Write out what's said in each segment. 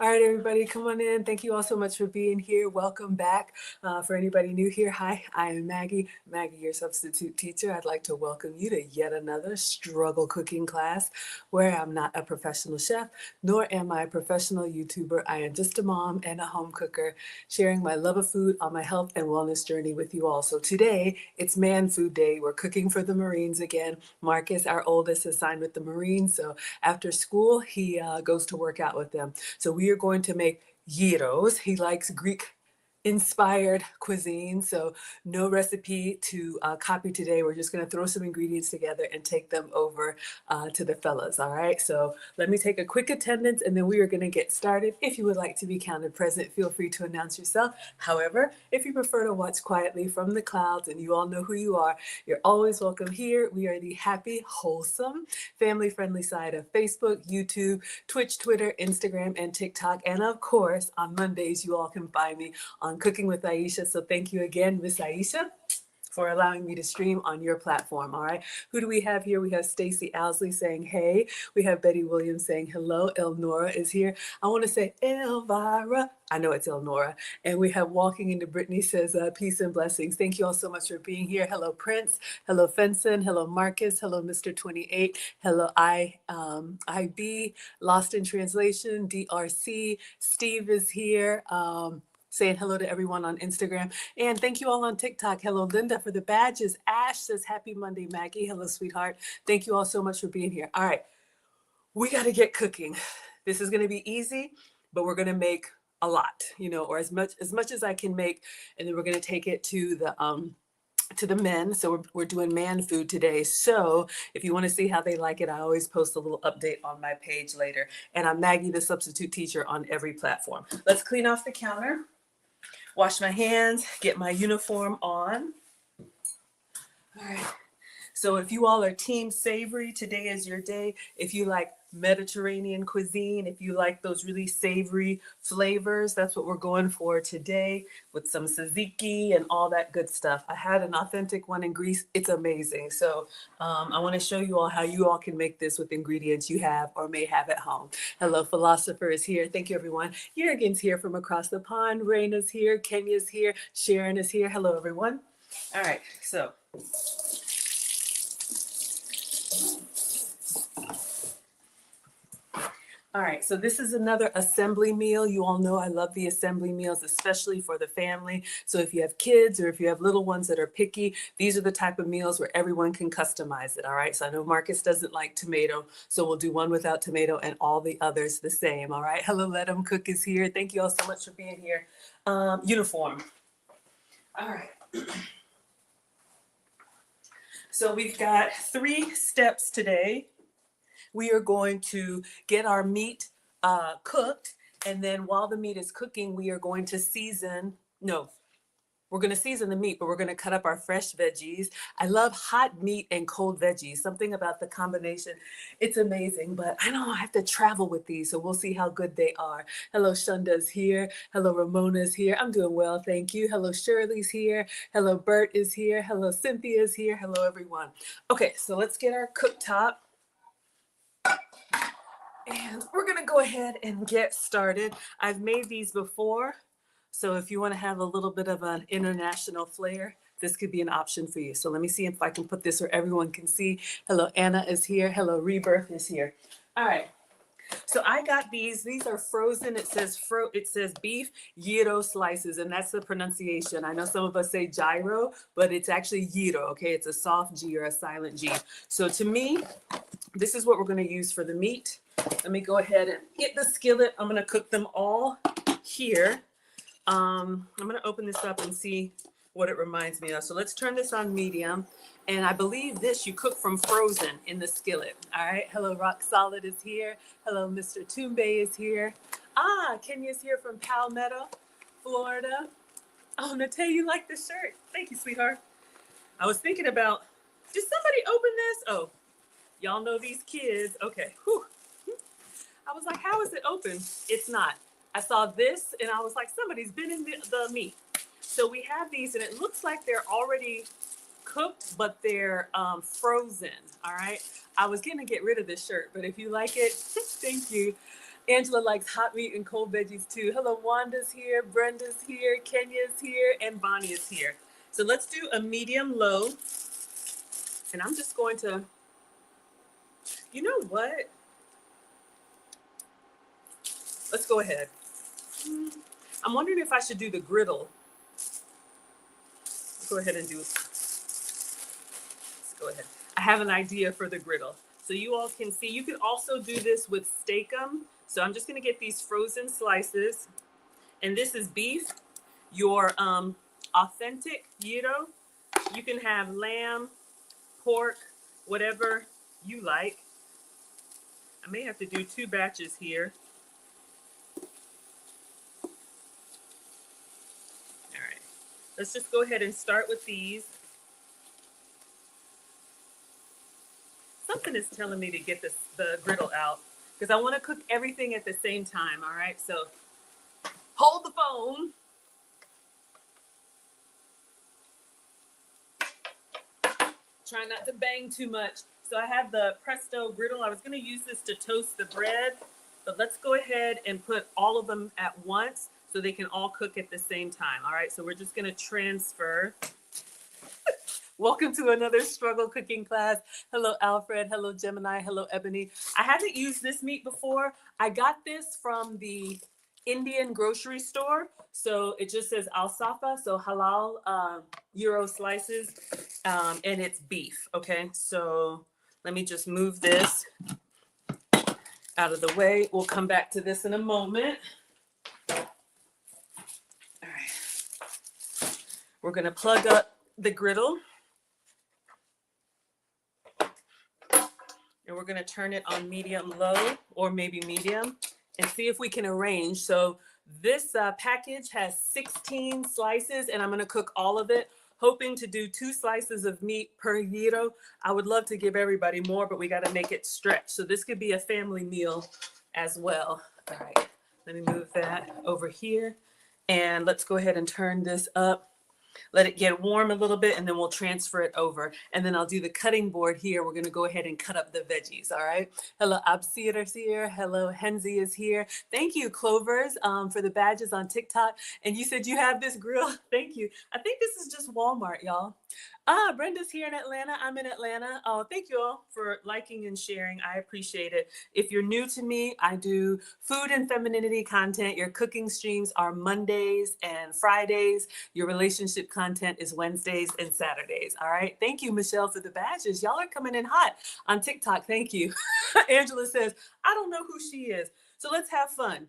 All right, everybody, come on in. Thank you all so much for being here. Welcome back. For anybody new here, hi, I am Maggie. Maggie, your substitute teacher. I'd like to welcome you to yet another struggle cooking class where I'm not a professional chef, nor am I a professional YouTuber. I am just a mom and a home cooker, sharing my love of food on my health and wellness journey with you all. So today, it's Man Food Day. We're cooking for the Marines again. Marcus, our oldest, is signed with the Marines. So after school, he goes to work out with them. So we are going to make gyros. He likes Greek inspired cuisine. So no recipe to copy today. We're just going to throw some ingredients together and take them over to the fellas. All right. So let me take a quick attendance and then we are going to get started. If you would like to be counted present, feel free to announce yourself. However, if you prefer to watch quietly from the clouds and you all know who you are, you're always welcome here. We are the happy, wholesome, family friendly side of Facebook, YouTube, Twitch, Twitter, Instagram, and TikTok. And of course, on Mondays, you all can find me on Cooking with Aisha. So thank you again, Miss Aisha, for allowing me to stream on your platform. All right. Who do we have here? We have Stacy Owsley saying, hey. We have Betty Williams saying, hello. Elnora is here. I want to say Elvira. I know it's Elnora. And we have Walking into Brittany says, peace and blessings. Thank you all so much for being here. Hello, Prince. Hello, Fenson. Hello, Marcus. Hello, Mr. 28. Hello, IB. Lost in Translation. DRC. Steve is here. Saying hello to everyone on Instagram. And thank you all on TikTok. Hello, Linda, for the badges. Ash says, happy Monday, Maggie. Hello, sweetheart. Thank you all so much for being here. All right, we got to get cooking. This is going to be easy, but we're going to make a lot, or as much as I can make. And then we're going to take it to the men. So we're doing man food today. So if you want to see how they like it, I always post a little update on my page later. And I'm Maggie, the substitute teacher, on every platform. Let's clean off the counter. Wash my hands, get my uniform on. All right. So if you all are team savory, today is your day. If you like Mediterranean cuisine, if you like those really savory flavors, that's what we're going for today with some tzatziki and all that good stuff. I had an authentic one in Greece. It's amazing. So I want to show you all how you all can make this with ingredients you have or may have at home. Hello, Philosopher is here. Thank you, everyone. Jurgen's here from across the pond. Raina's here. Kenya's here. Sharon is here. Hello, everyone. All right. So all right, so this is another assembly meal. You all know I love the assembly meals, especially for the family. So if you have kids or if you have little ones that are picky, these are the type of meals where everyone can customize it, all right? So I know Marcus doesn't like tomato, so we'll do one without tomato and all the others the same, all right? Hello, Let 'em Cook is here. Thank you all so much for being here. Uniform. All right. So we've got 3 steps today. We are going to get our meat cooked, and then while the meat is cooking, we are going to season the meat, but we're going to cut up our fresh veggies. I love hot meat and cold veggies. Something about the combination, it's amazing, but I know I have to travel with these, so we'll see how good they are. Hello, Shunda's here. Hello, Ramona's here. I'm doing well, thank you. Hello, Shirley's here. Hello, Bert is here. Hello, Cynthia's here. Hello, everyone. Okay, so let's get our cooktop. And we're going to go ahead and get started. I've made these before, so if you want to have a little bit of an international flair, this could be an option for you. So let me see if I can put this where everyone can see. Hello, Anna is here. Hello, Rebirth is here. All right. So I got these. These are frozen. It says beef gyro slices, and that's the pronunciation. I know some of us say gyro, but it's actually gyro, okay? It's a soft G or a silent G. So to me, this is what we're going to use for the meat. Let me go ahead and get the skillet. I'm going to cook them all here. I'm going to open this up and see what it reminds me of. So let's turn this on medium. And I believe this you cook from frozen in the skillet. All right. Hello, Rock Solid is here. Hello, Mr. Tumbe is here. Kenya's here from Palmetto, Florida. Oh, Nate, you like the shirt. Thank you, sweetheart. I was thinking about, did somebody open this? Oh, y'all know these kids. Okay. Whew. I was like, how is it open? It's not. I saw this and I was like, somebody's been in the meat. So we have these and it looks like they're already cooked, but they're frozen. All right. I was going to get rid of this shirt, but if you like it, thank you. Angela likes hot meat and cold veggies too. Hello, Wanda's here, Brenda's here, Kenya's here, and Bonnie is here. So let's do a medium low. And I'm just going to, you know what? Let's go ahead. I'm wondering if I should do the griddle. Let's go ahead and do it. Let's go ahead. I have an idea for the griddle. So you all can see, you can also do this with steak-um. So I'm just gonna get these frozen slices. And this is beef, your authentic gyro. You can have lamb, pork, whatever you like. I may have to do 2 batches here. All right, let's just go ahead and start with these. Something is telling me to get the griddle out because I want to cook everything at the same time. All right, so hold the phone. Try not to bang too much. So I have the Presto griddle. I was going to use this to toast the bread, but let's go ahead and put all of them at once so they can all cook at the same time. All right, so we're just going to transfer. Welcome to another struggle cooking class. Hello, Alfred. Hello, Gemini. Hello, Ebony. I haven't used this meat before. I got this from the Indian grocery store. So it just says alsafa, so halal gyro slices, and it's beef. Okay, so let me just move this out of the way. We'll come back to this in a moment. All right, we're gonna plug up the griddle. And we're gonna turn it on medium low or maybe medium and see if we can arrange. So this package has 16 slices and I'm gonna cook all of it, hoping to do 2 slices of meat per gyro. I would love to give everybody more, but we gotta make it stretch. So this could be a family meal as well. All right, let me move that over here. And let's go ahead and turn this up. Let it get warm a little bit and then we'll transfer it over. And then I'll do the cutting board here. We're gonna go ahead and cut up the veggies, all right? Hello, Absir is here. Hello, Henzi is here. Thank you, Clovers, for the badges on TikTok. And you said you have this grill. Thank you. I think this is just Walmart, y'all. Brenda's here in Atlanta. I'm in Atlanta. Oh, thank you all for liking and sharing. I appreciate it. If you're new to me, I do food and femininity content. Your cooking streams are Mondays and Fridays. Your relationship content is Wednesdays and Saturdays. All right. Thank you, Michelle, for the badges. Y'all are coming in hot on TikTok. Thank you. Angela says, I don't know who she is. So let's have fun.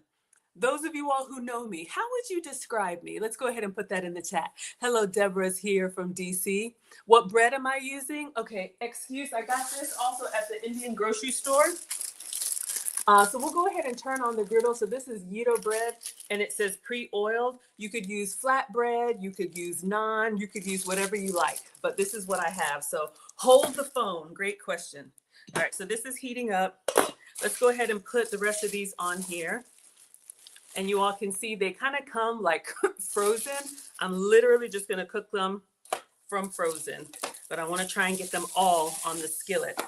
Those of you all who know me, how would you describe me? Let's go ahead and put that in the chat. Hello, Deborah's here from DC. What bread am I using? Okay, excuse, I got this also at the Indian grocery store. So we'll go ahead and turn on the griddle. So this is gyro bread and it says pre-oiled. You could use flat bread, you could use naan, you could use whatever you like, but this is what I have. So hold the phone, great question. All right, so this is heating up. Let's go ahead and put the rest of these on here. And you all can see they kind of come like frozen. I'm literally just gonna cook them from frozen, but I wanna try and get them all on the skillet.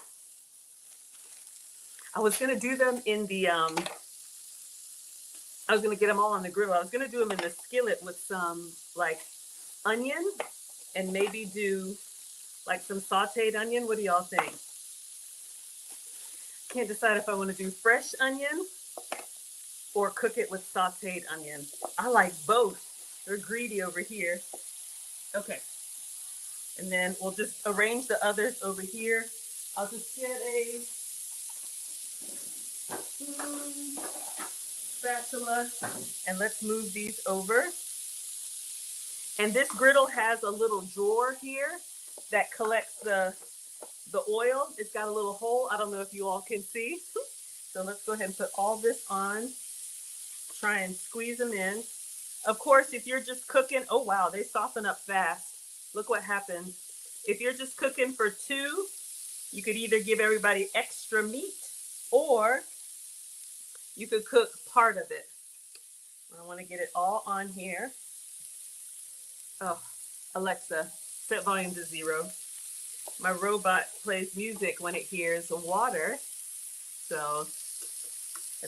I was gonna do them in the, I was gonna get them all on the griddle. I was gonna do them in the skillet with some like onion and maybe do like some sauteed onion. What do y'all think? Can't decide if I wanna do fresh onion or cook it with sauteed onion. I like both. They're greedy over here. Okay. And then we'll just arrange the others over here. I'll just get a spatula and let's move these over. And this griddle has a little drawer here that collects the oil. It's got a little hole. I don't know if you all can see. So let's go ahead and put all this on. Try and squeeze them in. Of course, if you're just cooking, oh wow, they soften up fast. Look what happens. If you're just cooking for 2, you could either give everybody extra meat or you could cook part of it. I want to get it all on here. Oh, Alexa, set volume to 0. My robot plays music when it hears water. So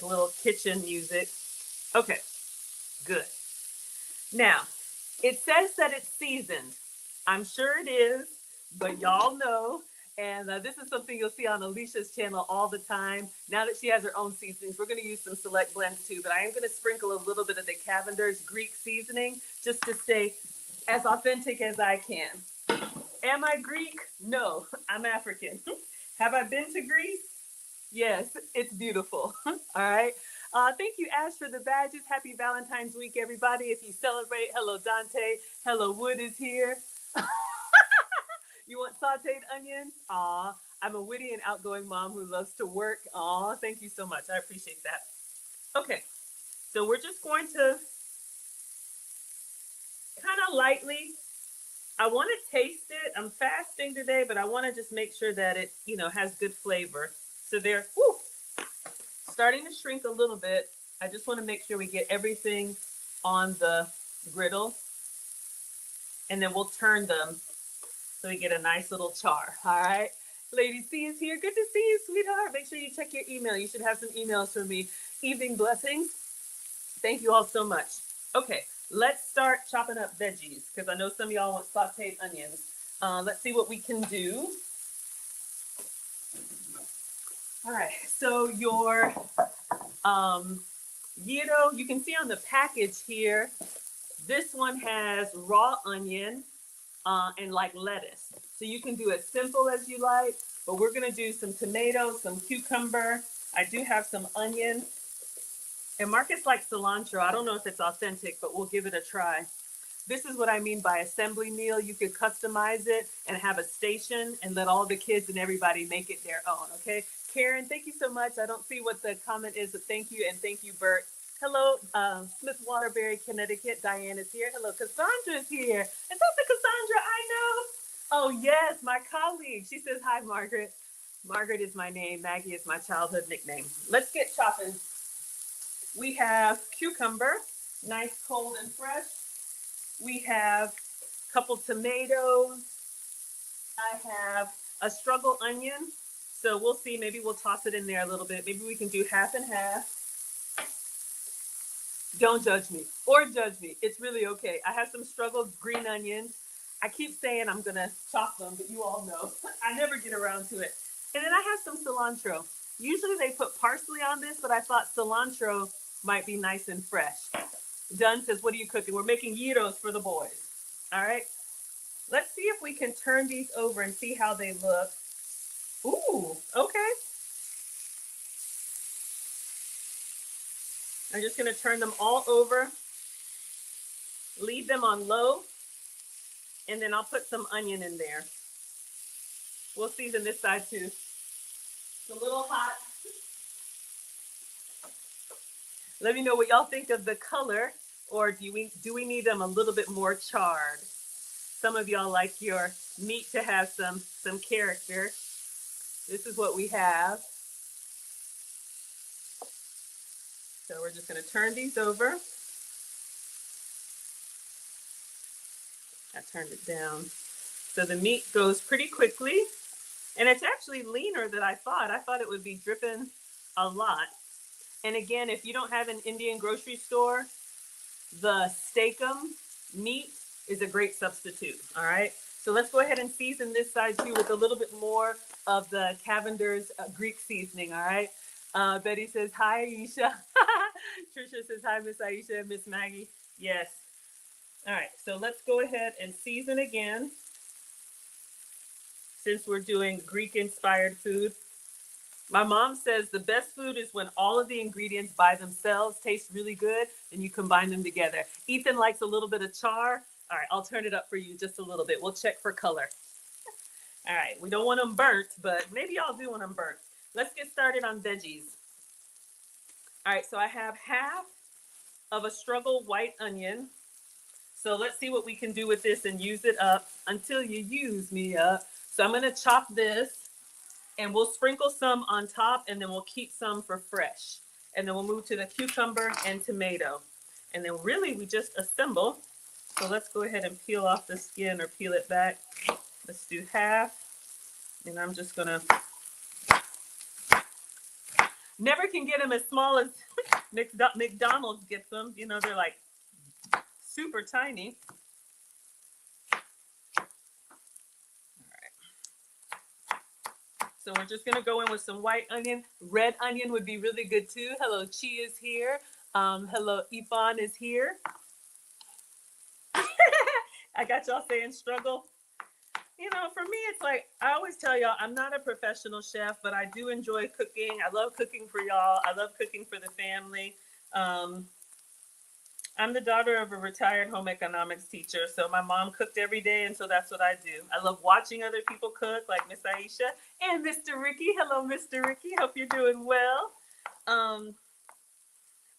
a little kitchen music. Okay, good. Now, it says that it's seasoned. I'm sure it is, but y'all know. And this is something you'll see on Alicia's channel all the time. Now that she has her own seasonings, we're going to use some select blends too, but I am going to sprinkle a little bit of the Cavender's Greek seasoning just to stay as authentic as I can. Am I Greek? No, I'm African. Have I been to Greece? Yes, it's beautiful. All right. Thank you, Ash, for the badges. Happy Valentine's week, everybody. If you celebrate, hello, Dante. Hello, Wood is here. You want sauteed onions? Aw, I'm a witty and outgoing mom who loves to work. Aw, thank you so much. I appreciate that. Okay, so we're just going to kind of lightly, I want to taste it. I'm fasting today, but I want to just make sure that it, has good flavor. So they're starting to shrink a little bit. I just want to make sure we get everything on the griddle, and then we'll turn them so we get a nice little char. All right. Lady C is here. Good to see you, sweetheart. Make sure you check your email. You should have some emails from me. Evening blessings. Thank you all so much. Okay, let's start chopping up veggies because I know some of y'all want sauteed onions. Let's see what we can do. All right, so your gyro, you can see on the package here, this one has raw onion and like lettuce. So you can do it simple as you like, but we're gonna do some tomatoes, some cucumber. I do have some onion. And Marcus likes cilantro. I don't know if it's authentic, but we'll give it a try. This is what I mean by assembly meal. You could customize it and have a station and let all the kids and everybody make it their own, okay? Karen, thank you so much. I don't see what the comment is, but thank you, and thank you, Bert. Hello, Smith Waterbury, Connecticut. Diane is here. Hello, Cassandra is here. Is that the Cassandra I know? Oh, yes, my colleague. She says, hi, Margaret. Margaret is my name. Maggie is my childhood nickname. Let's get chopping. We have cucumber, nice, cold, and fresh. We have a couple tomatoes. I have a struggle onion. So we'll see, maybe we'll toss it in there a little bit. Maybe we can do half and half. Don't judge me or judge me. It's really okay. I have some struggle green onions. I keep saying I'm gonna chop them, but you all know I never get around to it. And then I have some cilantro. Usually they put parsley on this, but I thought cilantro might be nice and fresh. Dunn says, what are you cooking? We're making gyros for the boys. All right. Let's see if we can turn these over and see how they look. Ooh, okay. I'm just going to turn them all over, leave them on low, and then I'll put some onion in there. We'll season this side too. It's a little hot. Let me know what y'all think of the color, or do we need them a little bit more charred? Some of y'all like your meat to have some character. This is what we have. So we're just going to turn these over. I turned it down. So the meat goes pretty quickly. And it's actually leaner than I thought. I thought it would be dripping a lot. And again, if you don't have an Indian grocery store, the steakum meat is a great substitute. All right. So let's go ahead and season this side too with a little bit more of the Cavender's Greek seasoning. All right. Betty says, hi, Aisha. Trisha says, hi, Miss Aisha, Miss Maggie. Yes. All right. So let's go ahead and season again. Since we're doing Greek inspired food. My mom says the best food is when all of the ingredients by themselves taste really good and you combine them together. Ethan likes a little bit of char. All right, I'll turn it up for you just a little bit. We'll check for color. All right, we don't want them burnt, but maybe y'all do want them burnt. Let's get started on veggies. All right, so I have half of a struggle white onion. So let's see what we can do with this and use it up until you use me up. So I'm going to chop this. And we'll sprinkle some on top, and then we'll keep some for fresh. And then we'll move to the cucumber and tomato. And then really we just assemble. So let's go ahead and peel off the skin or peel it back. Let's do half. And I'm just gonna Never can get them as small as McDonald's gets them. You know, they're like super tiny. So we're just gonna go in with some white onion. Red onion would be really good too. Hello, Chi is here. Hello, Ifan is here. I got y'all saying struggle. You know, for me, it's like I always tell y'all, I'm not a professional chef, but I do enjoy cooking. I love cooking for y'all. I love cooking for the family. Um, I'm the daughter of a retired home economics teacher, so my mom cooked every day, and so that's what I do. I love watching other people cook, like Miss Aisha and Mr. Ricky. Hello, Mr. Ricky. Hope you're doing well. Um,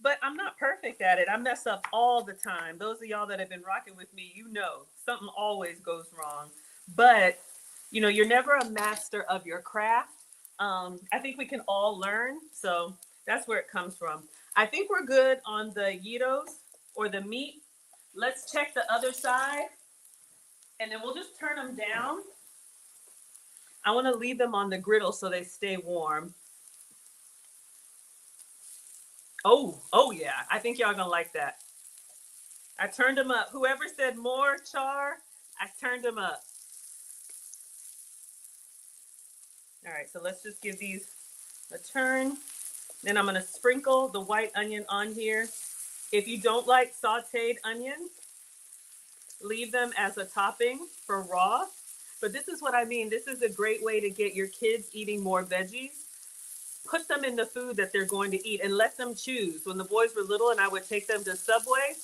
but I'm not perfect at it. I mess up all the time. Those of y'all that have been rocking with me, you know, something always goes wrong. But you know, you're never a master of your craft. I think we can all learn, so that's where it comes from. I think we're good on the gyros or the meat. Let's check the other side, and then we'll just turn them down. I want to leave them on the griddle so they stay warm. Oh yeah, I think y'all gonna like that. I turned them up. Whoever said more char, I turned them up. All right, so let's just give these a turn. Then I'm gonna sprinkle the white onion on here. If you don't like sauteed onion, leave them as a topping for raw. But this is what I mean. This is a great way to get your kids eating more veggies. Put them in the food that they're going to eat and let them choose. When the boys were little and I would take them to Subway,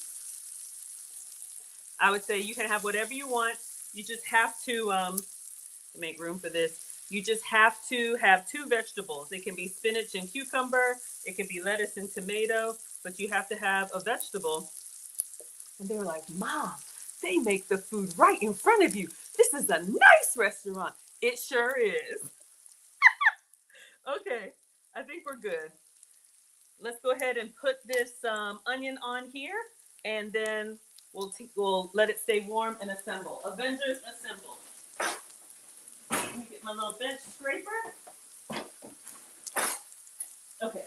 I would say, you can have whatever you want. You just have to make room for this. You just have to have two vegetables. It can be spinach and cucumber. It can be lettuce and tomato, but you have to have a vegetable. And they were like, Mom, they make the food right in front of you. This is a nice restaurant. It sure is. Okay, I think we're good. Let's go ahead and put this onion on here, and then we'll let it stay warm and assemble. Avengers assemble. Let me get my little bench scraper. Okay.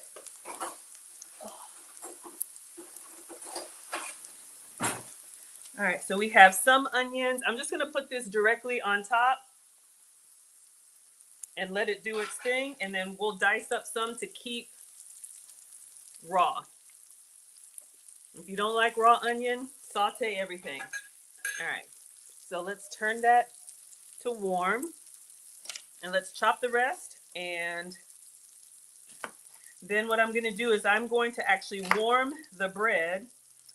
All right, so we have some onions. I'm just gonna put this directly on top and let it do its thing, and then we'll dice up some to keep raw. If you don't like raw onion, saute everything. All right, so let's turn that to warm, and let's chop the rest. And then what I'm gonna do is I'm going to actually warm the bread.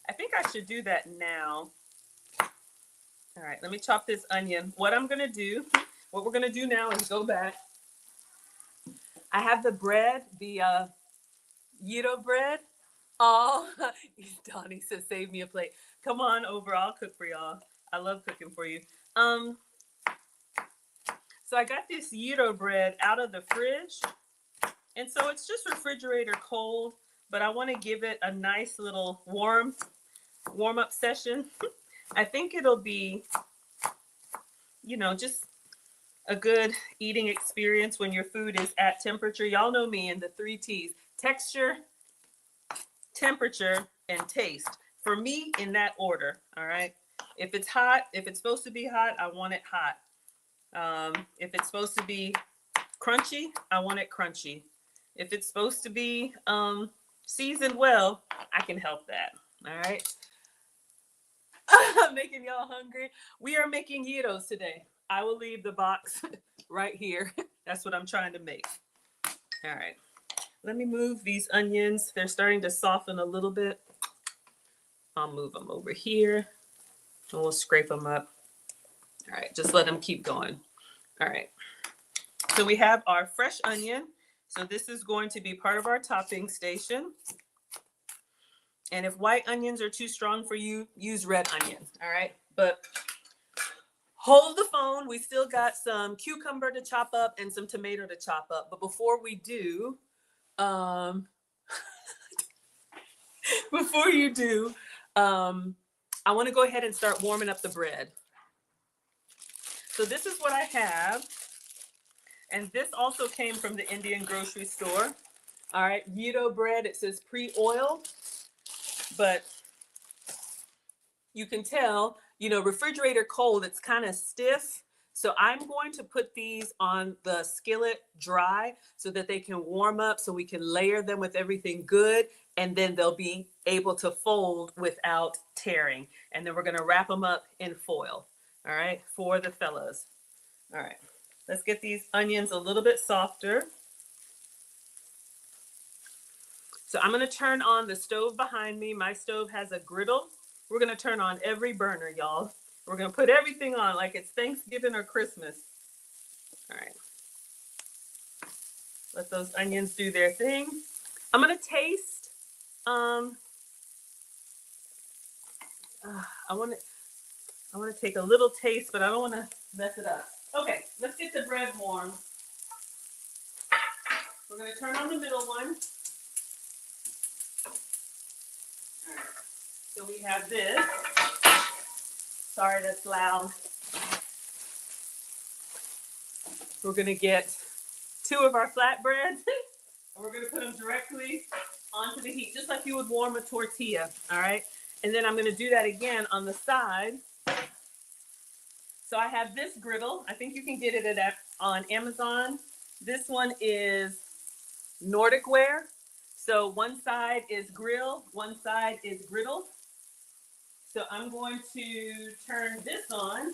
I think I should do that now. All right, let me chop this onion. What we're gonna do now is go back. I have the bread, the gyro bread. Oh, Donnie says, save me a plate. Come on over, I'll cook for y'all. I love cooking for you. So I got this gyro bread out of the fridge. And so it's just refrigerator cold, but I want to give it a nice little warm up session. I think it'll be, you know, just a good eating experience when your food is at temperature. Y'all know me and the 3 T's: texture, temperature, and taste. For me, in that order. All right. If it's hot, if it's supposed to be hot, I want it hot. If it's supposed to be crunchy, I want it crunchy. If it's supposed to be seasoned well, I can help that. All right. I'm making y'all hungry. We are making gyros today. I will leave the box right here. That's what I'm trying to make. All right. Let me move these onions. They're starting to soften a little bit. I'll move them over here and we'll scrape them up. All right. Just let them keep going. All right. So we have our fresh onion. So this is going to be part of our topping station. And if white onions are too strong for you, use red onions. All right. But hold the phone. We still got some cucumber to chop up and some tomato to chop up. But before we do, before you do, I want to go ahead and start warming up the bread. So this is what I have. And this also came from the Indian grocery store. All right, gyro bread, it says pre-oil, but you can tell, you know, refrigerator cold, it's kind of stiff. So I'm going to put these on the skillet dry so that they can warm up so we can layer them with everything good. And then they'll be able to fold without tearing. And then we're going to wrap them up in foil. All right, for the fellas. All right, let's get these onions a little bit softer. So I'm going to turn on the stove behind me. My stove has a griddle. We're going to turn on every burner, y'all. We're going to put everything on like it's Thanksgiving or Christmas. All right. Let those onions do their thing. I'm going to taste. I want to take a little taste, but I don't want to mess it up. Okay, let's get the bread warm. We're going to turn on the middle one. All right. So we have this. Sorry, that's loud. We're going to get 2 of our flatbreads, and we're going to put them directly onto the heat, just like you would warm a tortilla, all right? And then I'm going to do that again on the side. So I have this griddle. I think you can get it on Amazon. This one is Nordic ware. So one side is grill, one side is griddle. So I'm going to turn this on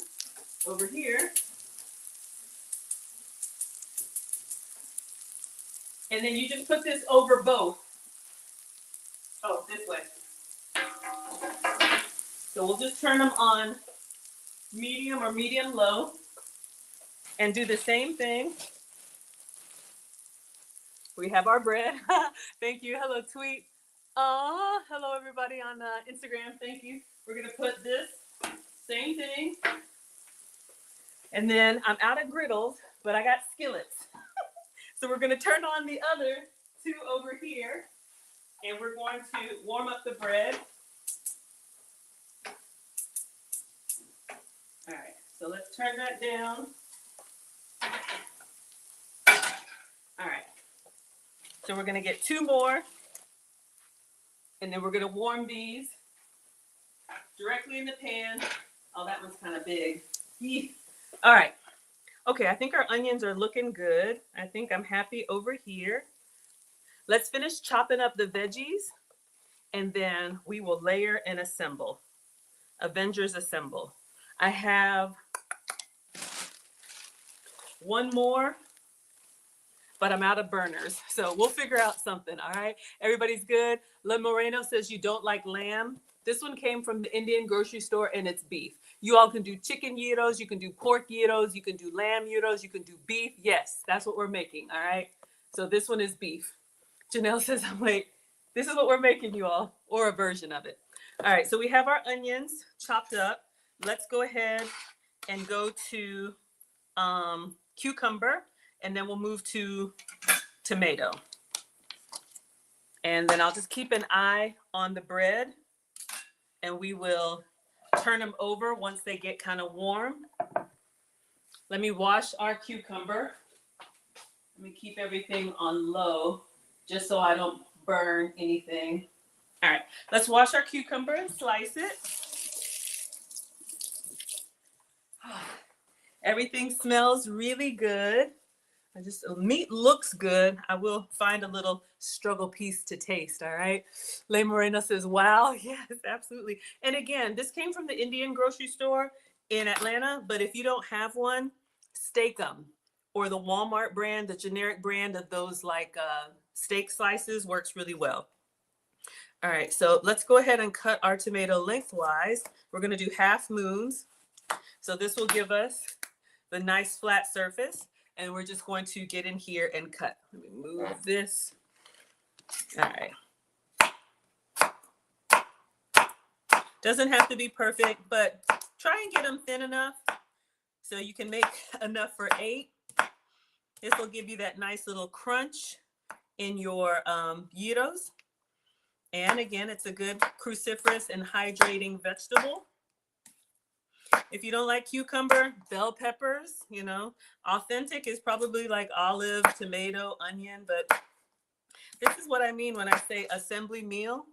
over here. And then you just put this over both. Oh, this way. So we'll just turn them on medium or medium low and do the same thing. We have our bread. Thank you. Hello, Tweet. Hello, everybody on Instagram. Thank you. We're going to put this same thing. And then I'm out of griddles, but I got skillets. So we're going to turn on the other 2 over here. And we're going to warm up the bread. All right. So let's turn that down. All right. So we're going to get 2 more. And then we're going to warm these directly in the pan. Oh, that one's kind of big. All right. Okay, I think our onions are looking good. I think I'm happy over here. Let's finish chopping up the veggies, and then we will layer and assemble. Avengers assemble. I have 1 more, but I'm out of burners. So we'll figure out something, all right? Everybody's good. Le Moreno says you don't like lamb. This one came from the Indian grocery store, and it's beef. You all can do chicken gyros, you can do pork gyros, you can do lamb gyros, you can do beef. Yes, that's what we're making, all right? So this one is beef. Janelle says, wait, this is what we're making, you all, or a version of it. All right, so we have our onions chopped up. Let's go ahead and go to cucumber, and then we'll move to tomato. And then I'll just keep an eye on the bread, and we will turn them over once they get kind of warm. Let me wash our cucumber. Let me keep everything on low just so I don't burn anything. All right, let's wash our cucumber and slice it. Everything smells really good. Meat looks good. I will find a little struggle piece to taste, all right? Le Moreno says, wow, yes, absolutely. And again, this came from the Indian grocery store in Atlanta, but if you don't have one, steak them. Or the Walmart brand, the generic brand of those like steak slices works really well. All right, so let's go ahead and cut our tomato lengthwise. We're gonna do half moons. So this will give us the nice flat surface. And we're just going to get in here and cut. Let me move this. All right. Doesn't have to be perfect, but try and get them thin enough so you can make enough for 8. This will give you that nice little crunch in your gyros. And again, it's a good cruciferous and hydrating vegetable. If you don't like cucumber, bell peppers, you know, authentic is probably like olive, tomato, onion, but This is what I mean when I say assembly meal.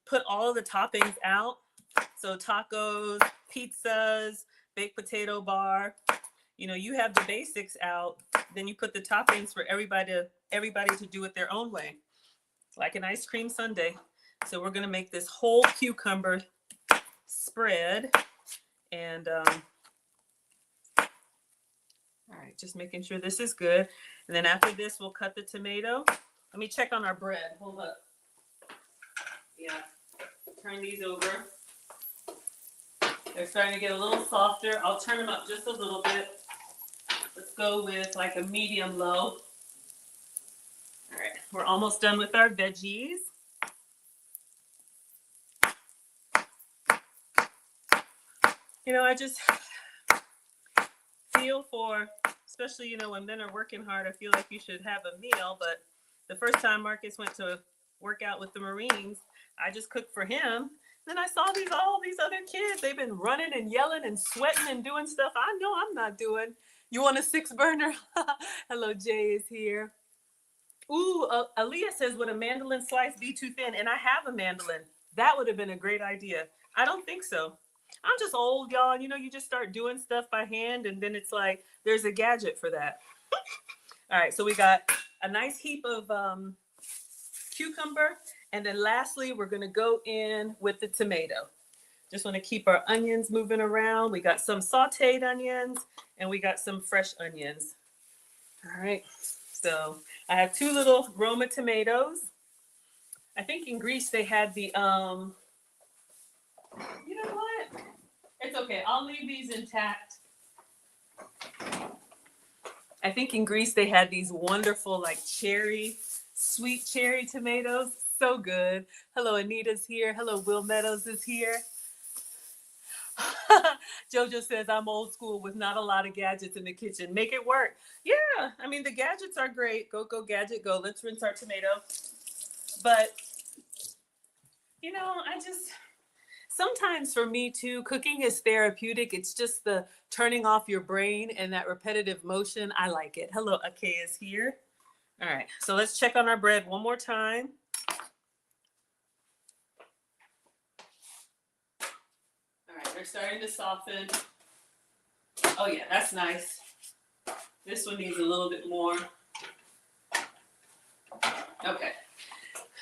Put all of the toppings out. So tacos, pizzas, baked potato bar. You have the basics out. Then you put the toppings for everybody to do it their own way, like an ice cream sundae. So we're gonna make this whole cucumber spread, and all right, just making sure this is good. And then after this, we'll cut the tomato. Let me check on our bread. Hold up. Yeah, turn these over. They're starting to get a little softer. I'll turn them up just a little bit. Let's go with like a medium low. All right, we're almost done with our veggies. I just feel for, especially, when men are working hard, I feel like you should have a meal. But the first time Marcus went to work out with the Marines, I just cooked for him. Then I saw all these other kids. They've been running and yelling and sweating and doing stuff I know I'm not doing. You want a 6-burner? Hello, Jay is here. Ooh, Aaliyah says, would a mandolin slice be too thin? And I have a mandolin. That would have been a great idea. I don't think so. I'm just old, y'all. You just start doing stuff by hand, and then it's like there's a gadget for that. All right, so we got a nice heap of cucumber, and then lastly, we're gonna go in with the tomato. Just want to keep our onions moving around. We got some sauteed onions, and we got some fresh onions. All right, so I have 2 little Roma tomatoes. I think in Greece they had the, you know what? It's okay, I'll leave these intact. I think in Greece they had these wonderful like sweet cherry tomatoes. So good. Hello, Anita's here. Hello, Will Meadows is here. Jojo says, I'm old school with not a lot of gadgets in the kitchen. Make it work. Yeah, I mean, the gadgets are great. Go, gadget, go. Let's rinse our tomato. But, sometimes for me too, cooking is therapeutic. It's just the turning off your brain and that repetitive motion. I like it. Hello, Ake is here. All right, so let's check on our bread one more time. All right, they're starting to soften. Oh yeah, that's nice. This one needs a little bit more. Okay.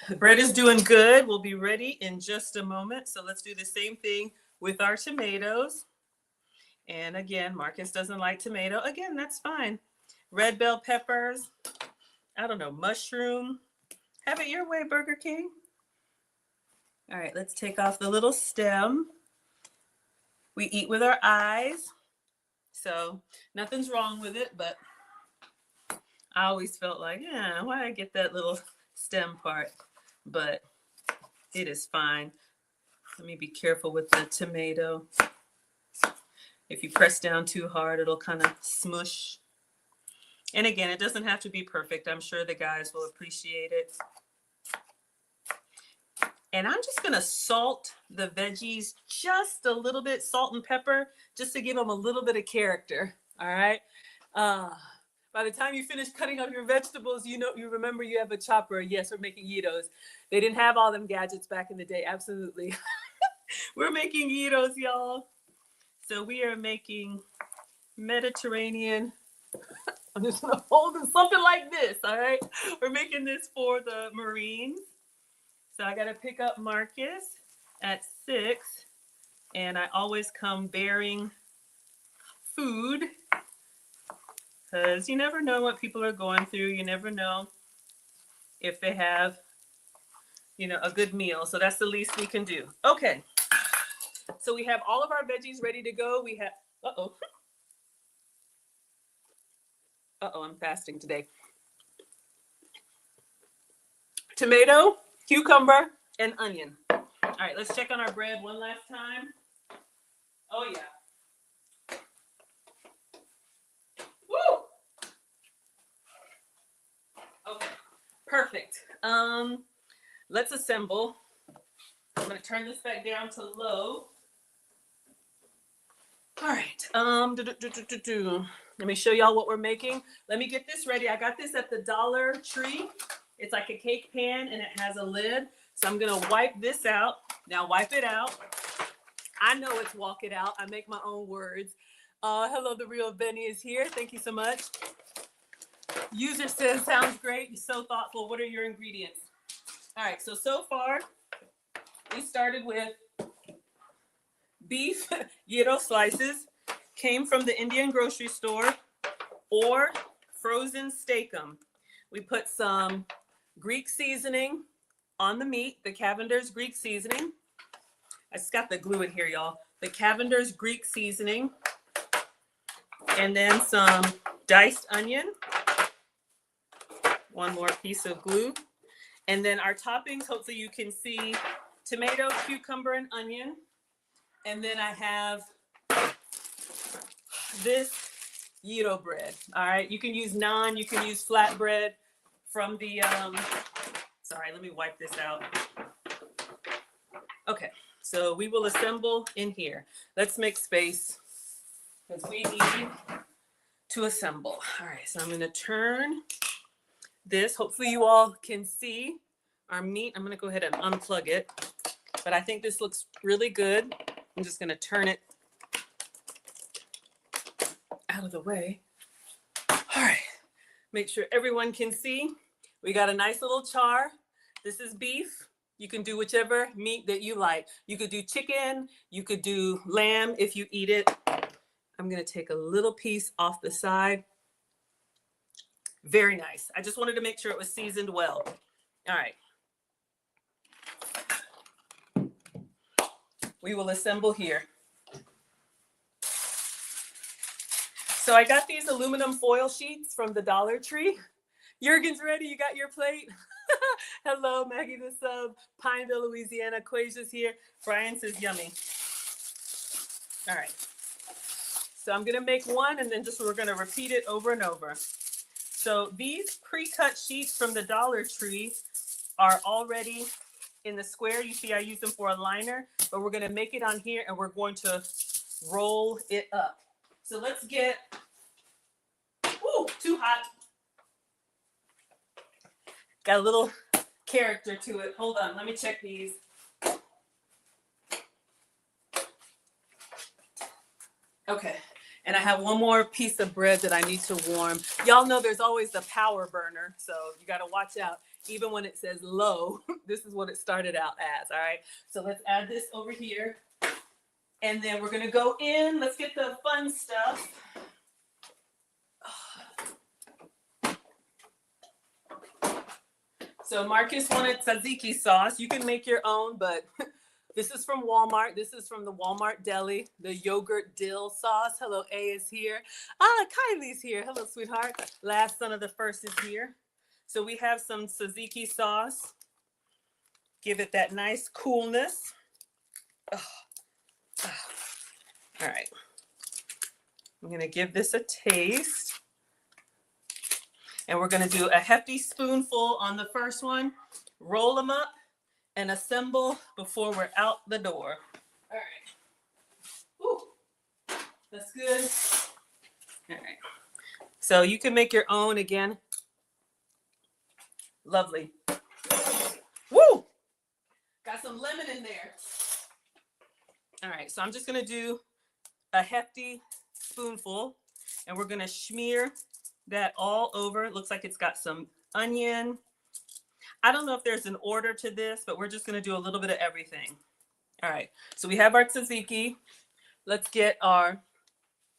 The bread is doing good. We'll be ready in just a moment. So let's do the same thing with our tomatoes. And again, Marcus doesn't like tomato. Again, that's fine. Red bell peppers. I don't know, mushroom. Have it your way, Burger King. All right, let's take off the little stem. We eat with our eyes. So nothing's wrong with it, but I always felt like, why did I get that little stem part? But it is fine. Let me be careful with the tomato. If you press down too hard, it'll kind of smush. And again, it doesn't have to be perfect. I'm sure the guys will appreciate it. And I'm just gonna salt the veggies just a little bit, salt and pepper, just to give them a little bit of character, all right? By the time you finish cutting up your vegetables, you remember you have a chopper. Yes, we're making gyros. They didn't have all them gadgets back in the day, absolutely. We're making gyros, y'all. So we are making Mediterranean. I'm just gonna hold it something like this, all right? We're making this for the Marines. So I gotta pick up Marcus at 6, and I always come bearing food, because you never know what people are going through. You never know if they have, a good meal. So that's the least we can do. Okay. So we have all of our veggies ready to go. We have, I'm fasting today. Tomato, cucumber, and onion. All right, let's check on our bread one last time. Oh yeah. Woo! Okay, perfect. Let's assemble. I'm gonna turn this back down to low. All right. Let me show y'all what we're making. Let me get this ready. I got this at the Dollar Tree. It's like a cake pan and it has a lid. So I'm gonna wipe this out. Now wipe it out. I know it's walk it out. I make my own words. Hello, the real Benny is here. Thank you so much. User says, sounds great. You're so thoughtful. What are your ingredients? All right, so far, we started with beef gyro slices, came from the Indian grocery store, or frozen steakum. We put some Greek seasoning on the meat, the Cavender's Greek seasoning. I just got the glue in here, y'all. The Cavender's Greek seasoning. And then some diced onion. One more piece of glue. And then our toppings, hopefully you can see tomato, cucumber, and onion. And then I have this gyro bread. All right, you can use naan, you can use flatbread from the, sorry, let me wipe this out. Okay, so we will assemble in here. Let's make space because we need to assemble. All right, so I'm gonna turn this. Hopefully you all can see our meat. I'm gonna go ahead and unplug it, but I think this looks really good. I'm just gonna turn it out of the way. All right, make sure everyone can see. We got a nice little char. This is beef. You can do whichever meat that you like. You could do chicken, you could do lamb if you eat it. I'm gonna take a little piece off the side. Very nice. I just wanted to make sure it was seasoned well. All right. We will assemble here. So I got these aluminum foil sheets from the Dollar Tree. Jurgen's ready. You got your plate? Hello, Maggie the sub. Pineville, Louisiana. Quasia's here. Brian says yummy. All right. So I'm going to make one and then we're going to repeat it over and over. So these pre-cut sheets from the Dollar Tree are already in the square. You see I use them for a liner, but we're going to make it on here and we're going to roll it up. So let's get, ooh, too hot. Got a little character to it. Hold on, let me check these. Okay, and I have one more piece of bread that I need to warm. Y'all know there's always the power burner, so you got to watch out. Even when it says low, this is what it started out as, all right? So let's add this over here. And then we're gonna go in. Let's get the fun stuff. So Marcus wanted tzatziki sauce. You can make your own, but this is from Walmart. This is from the Walmart deli, the yogurt dill sauce. Hello, A is here. Kylie's here. Hello, sweetheart. Last son of the first is here. So we have some tzatziki sauce. Give it that nice coolness. All right. I'm going to give this a taste. And we're going to do a hefty spoonful on the first one. Roll them up and assemble before we're out the door. All right. Woo. That's good. All right. So you can make your own again. Lovely. Woo! Got some lemon in there. All right, so I'm just gonna do a hefty spoonful and we're gonna smear that all over. It looks like it's got some onion. I don't know if there's an order to this, but we're just gonna do a little bit of everything. All right, so we have our tzatziki. Let's get our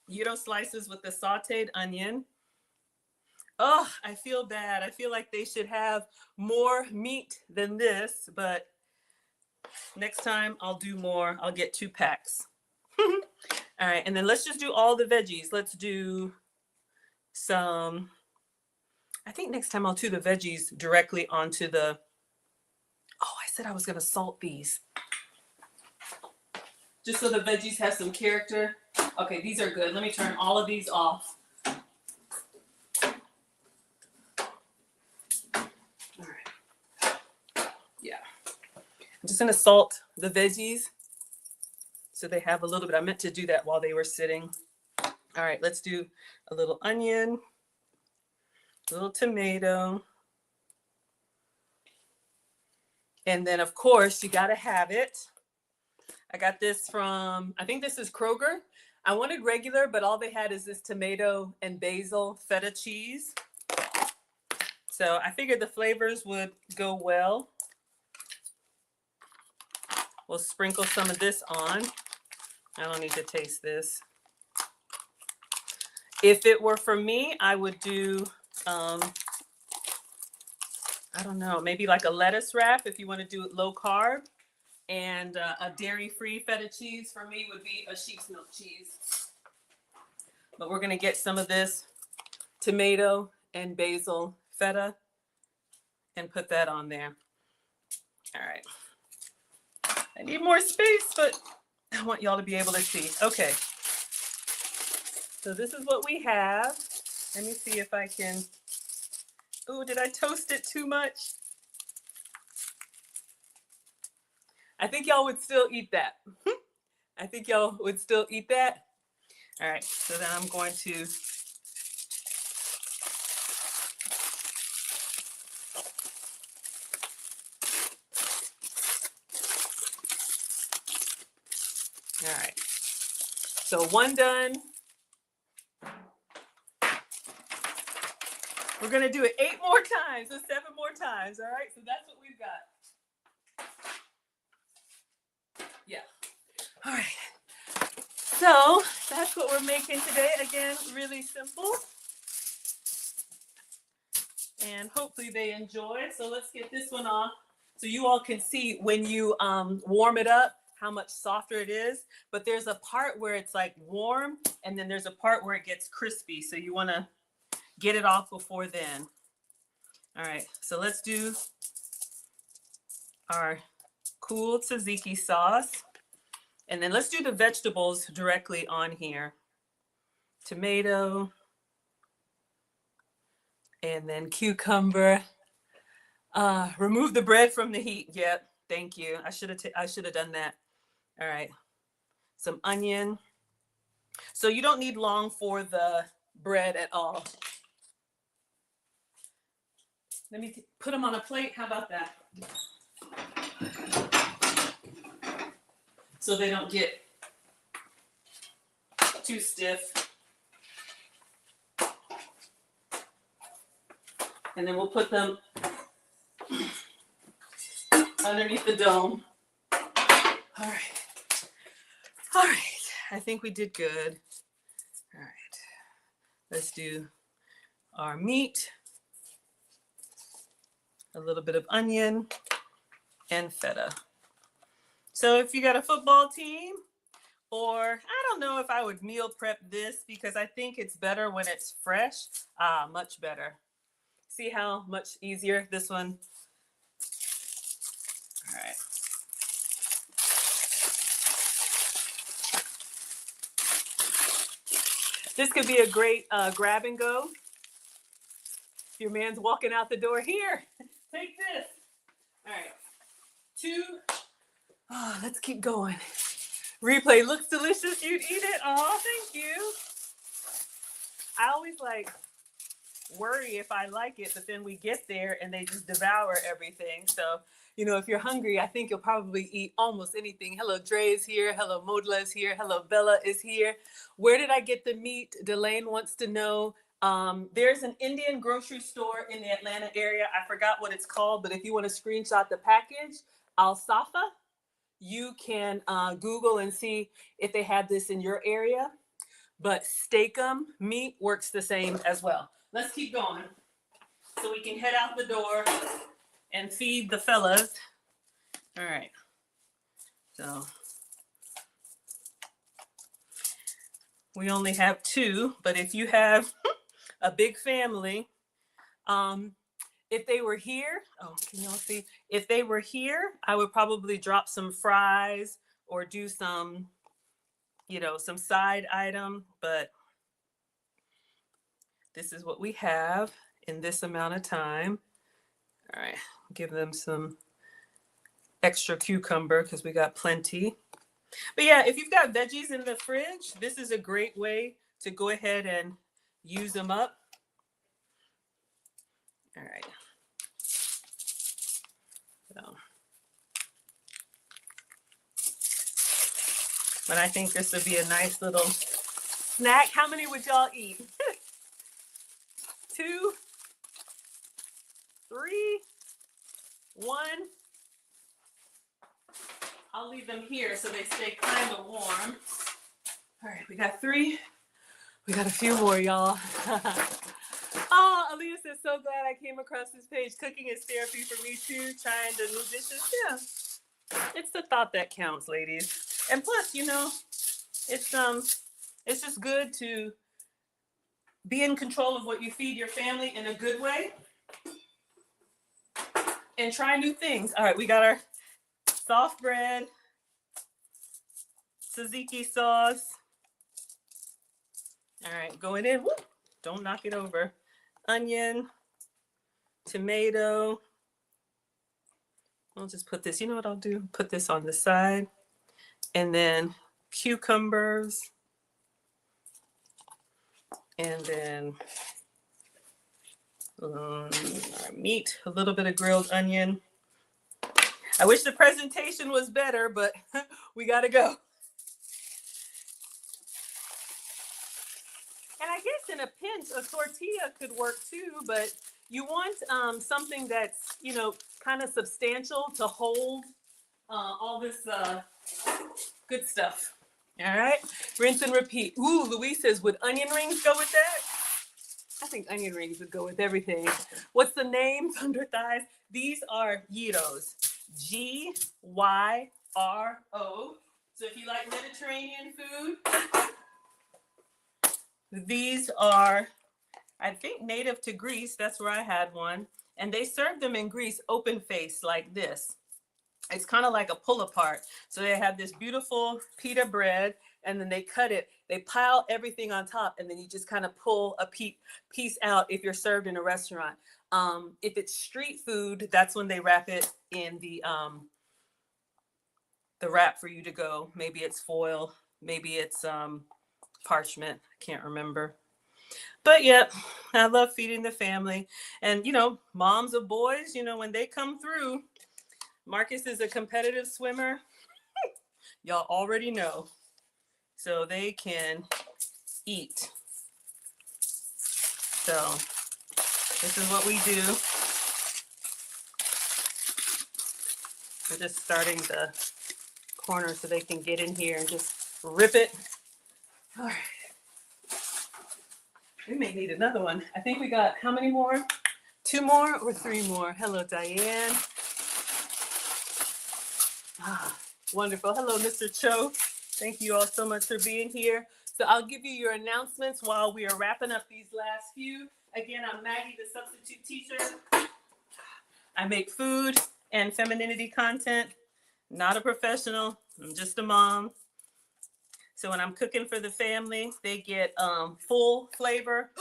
gyro slices with the sauteed onion. Oh, I feel bad. I feel like they should have more meat than this, but next time I'll do more. I'll get 2 packs. All right, and then let's just do all the veggies. Let's do some, I think next time I'll do the veggies directly onto the, oh, I said I was gonna salt these. Just so the veggies have some character. Okay, these are good. Let me turn all of these off. I'm just gonna salt the veggies so they have a little bit. I meant to do that while they were sitting. All right, let's do a little onion, a little tomato, And then of course you got to have it. I got this from, I think this is Kroger. I wanted regular, but all they had is this tomato and basil feta cheese. So I figured the flavors would go well. We'll sprinkle some of this on. I don't need to taste this. If it were for me, I would do, I don't know, maybe like a lettuce wrap if you want to do it low carb. And a dairy-free feta cheese for me would be a sheep's milk cheese. But we're going to get some of this tomato and basil feta and put that on there. All right. I need more space, but I want y'all to be able to see. Okay. So this is what we have. Let me see if I can. Ooh, did I toast it too much? I think y'all would still eat that. I think y'all would still eat that. All right, so then I'm going to all right. So one done. We're gonna do it 8 more times or 7 more times. All right, so that's what we've got. Yeah. All right. So that's what we're making today. Again, really simple. And hopefully they enjoy. So let's get this one off so you all can see when you warm it up how much softer it is. But there's a part where it's like warm and then there's a part where it gets crispy. So you want to get it off before then. All right, so let's do our cool tzatziki sauce. And then let's do the vegetables directly on here. Tomato. And then cucumber. Remove the bread from the heat. Yep, thank you. I should have done that. All right. Some onion. So you don't need long for the bread at all. Let me put them on a plate. How about that? So they don't get too stiff. And then we'll put them underneath the dome. All right. All right. I think we did good. All right. Let's do our meat. A little bit of onion and feta. So if you got a football team, or I don't know if I would meal prep this because I think it's better when it's fresh. Much better. See how much easier this one? All right. This could be a great grab and go. If your man's walking out the door, here, take this. All right. 2. Oh, let's keep going. Replay looks delicious. You'd eat it. Oh, thank you. I always worry if I like it, but then we get there and they just devour everything. So, if you're hungry, I think you'll probably eat almost anything. Hello, Dre is here. Hello, Modla is here. Hello, Bella is here. Where did I get the meat? Delane wants to know. There's an Indian grocery store in the Atlanta area. I forgot what it's called, but if you want to screenshot the package, Al-Safa, you can Google and see if they have this in your area. But steak-um meat works the same as well. Let's keep going so we can head out the door and feed the fellas. All right. So we only have 2, but if you have a big family, if they were here, can y'all see? If they were here, I would probably drop some fries or do some, some side item, but this is what we have in this amount of time. All right, give them some extra cucumber because we got plenty. But yeah, if you've got veggies in the fridge, this is a great way to go ahead and use them up. All right. So But I think this would be a nice little snack. How many would y'all eat? 2, 3, 1. I'll leave them here so they stay kind of warm. All right, we got 3. We got a few more, y'all. Oh, Aaliyah says, so glad I came across this page. Cooking is therapy for me too. Trying the new dishes. Yeah, it's the thought that counts, ladies. And plus, you know, it's just good to be in control of what you feed your family in a good way and try new things. All right, we got our soft bread, tzatziki sauce. All right, going in. Whoop, don't knock it over. Onion, tomato. I'll just put this, you know what I'll do? Put this on the side. And then cucumbers. And then our meat, a little bit of grilled onion. I wish the presentation was better, but we gotta go. And I guess in a pinch, a tortilla could work too, but you want something that's, you know, kind of substantial to hold all this good stuff. All right, rinse and repeat. Ooh, Louise says, would onion rings go with that? I think onion rings would go with everything. What's the name? Thunder thighs. These are gyros. Gyro. So if you like Mediterranean food, these are, I think, native to Greece. That's where I had one. And they serve them in Greece open face like this. It's kind of like a pull apart. So they have this beautiful pita bread and then they cut it. They pile everything on top and then you just kind of pull a piece out if you're served in a restaurant. If it's street food, that's when they wrap it in the wrap for you to go. Maybe it's foil, maybe it's parchment. I can't remember. But yeah, I love feeding the family. And, you know, moms of boys, you know, when they come through, Marcus is a competitive swimmer. Y'all already know. So they can eat. So this is what we do. We're just starting the corner so they can get in here and just rip it. All right. We may need another one. I think we got how many more? 2 more or 3 more? Hello, Diane. Ah, wonderful. Hello, Mr. Cho. Thank you all so much for being here. So I'll give you your announcements while we are wrapping up these last few. Again, I'm Maggie, the substitute teacher. I make food and femininity content. Not a professional. I'm just a mom. So when I'm cooking for the family, they get full flavor.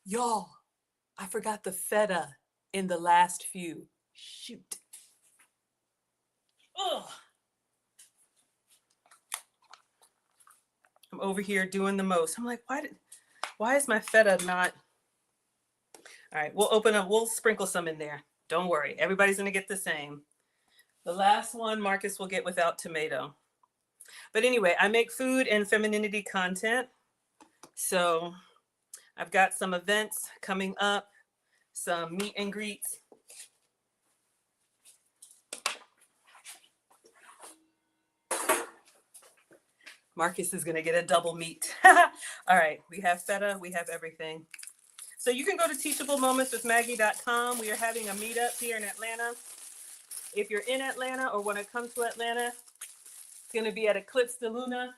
Y'all, I forgot the feta in the last few. Shoot. Oh. I'm over here doing the most. I'm like, why is my feta not? All right, we'll sprinkle some in there. Don't worry, everybody's gonna get the same. The last one, Marcus will get without tomato. But anyway, I make food and femininity content. So I've got some events coming up, some meet and greets. Marcus is going to get a double meat. All right, we have feta, we have everything. So you can go to teachablemomentswithmaggie.com. We are having a meetup here in Atlanta. If you're in Atlanta or want to come to Atlanta, it's going to be at Eclipse de Luna.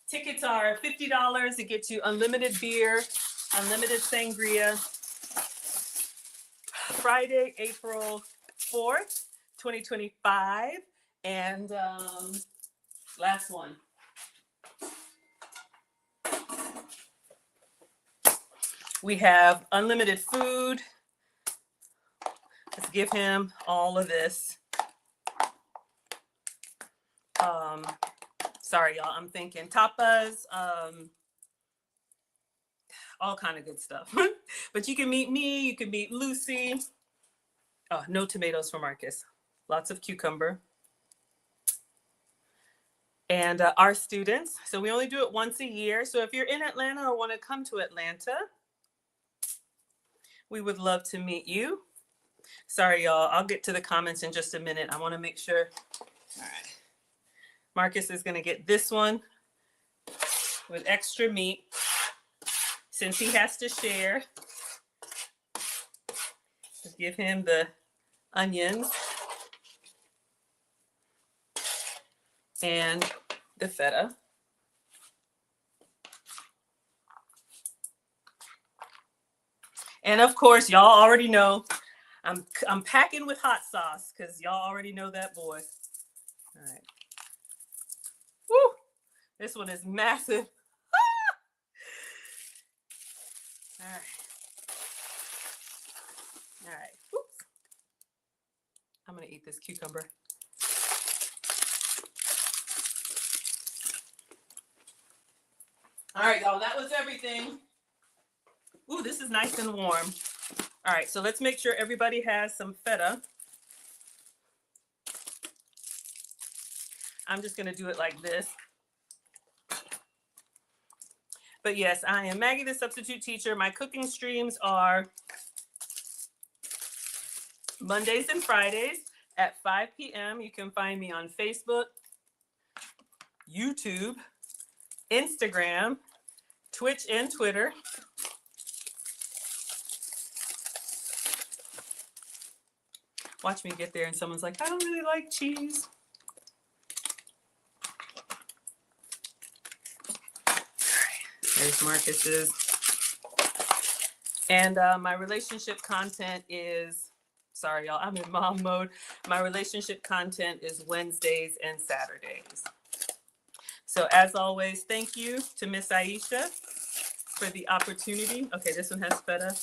Tickets are $50. It gets you unlimited beer, unlimited sangria. Friday, April 4th, 2025. And last one. We have unlimited food. Let's give him all of this. Sorry, y'all. I'm thinking tapas, all kind of good stuff. But you can meet me. You can meet Lucy. Oh, no tomatoes for Marcus. Lots of cucumber. and our students. So we only do it once a year. So if you're in Atlanta or want to come to Atlanta, we would love to meet you. Sorry, y'all. I'll get to the comments in just a minute. I want to make sure. All right. Marcus is going to get this one with extra meat since he has to share. Just give him the onions and the feta. And of course, y'all already know I'm packing with hot sauce because y'all already know that boy. All right. Woo! This one is massive. All right. All right. Oops. I'm going to eat this cucumber. All right, y'all. That was everything. Ooh, this is nice and warm. All right, so let's make sure everybody has some feta. I'm just going to do it like this. But yes, I am Maggie, the substitute teacher. My cooking streams are Mondays and Fridays at 5 p.m. You can find me on Facebook, YouTube, Instagram, Twitch, and Twitter. Watch me get there and someone's like, I don't really like cheese. There's Marcus's. And my relationship content is, sorry, y'all, I'm in mom mode. My relationship content is Wednesdays and Saturdays. So as always, thank you to Miss Aisha for the opportunity. Okay, this one has feta.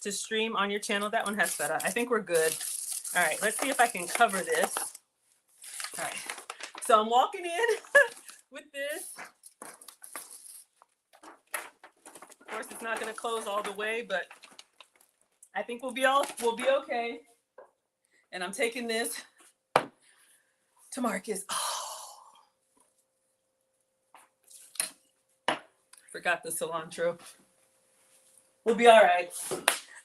To stream on your channel. That one has feta. I think we're good. All right, let's see if I can cover this. All right, so I'm walking in with this. Of course, it's not going to close all the way, but I think we'll be okay. And I'm taking this to Marcus. Oh. Forgot the cilantro. We'll be all right.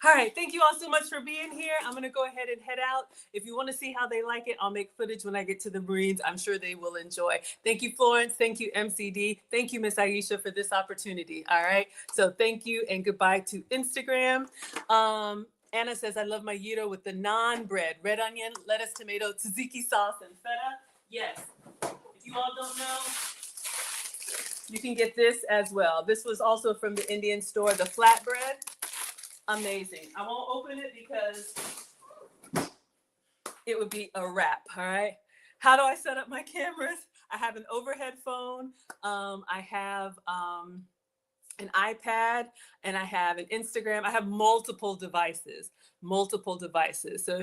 All right, thank you all so much for being here. I'm going to go ahead and head out. If you want to see how they like it, I'll make footage when I get to the Marines. I'm sure they will enjoy. Thank you, Florence. Thank you, MCD. Thank you, Miss Aisha, for this opportunity. All right, so thank you and goodbye to Instagram. Anna says, I love my gyro with the naan bread, red onion, lettuce, tomato, tzatziki sauce, and feta. Yes, if you all don't know, you can get this as well. This was also from the Indian store, the flatbread. Amazing. I won't open it because it would be a wrap. All right. How do I set up my cameras? I have an overhead phone. I have an iPad and I have an Instagram. I have multiple devices. So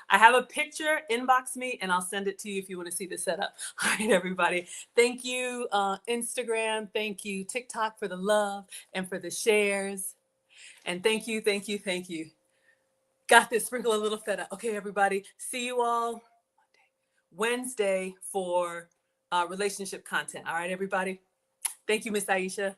I have a picture, inbox me and I'll send it to you if you want to see the setup. All right, everybody. Thank you, Instagram. Thank you, TikTok, for the love and for the shares. And thank you. Got this. Sprinkle a little feta. Okay, everybody. See you all Wednesday for relationship content. All right, everybody. Thank you, Miss Aisha.